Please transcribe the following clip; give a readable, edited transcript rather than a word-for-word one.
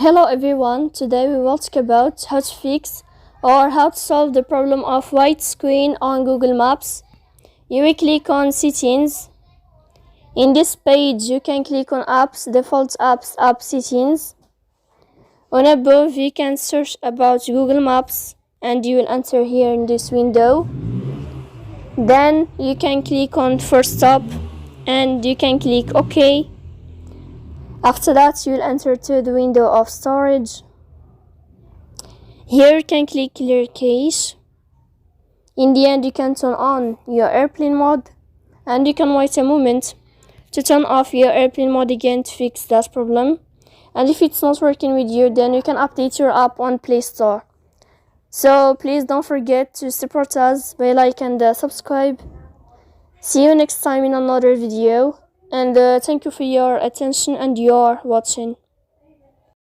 Hello everyone, today we will talk about how to fix or how to solve the problem of white screen on Google Maps. You will click on settings. In this page you can click on apps, default apps, app settings. On above you can search about Google Maps and you will enter here in this window. Then you can click on first stop and you can click OK. After that you will enter to the window of storage. Here you can click clear cache. In the end you can turn on your airplane mode and you can wait a moment to turn off your airplane mode again to fix that problem. And if it's not working with you, then you can update your app on Play Store. So please don't forget to support us by like and subscribe. See you next time in another video. And thank you for your attention and your watching.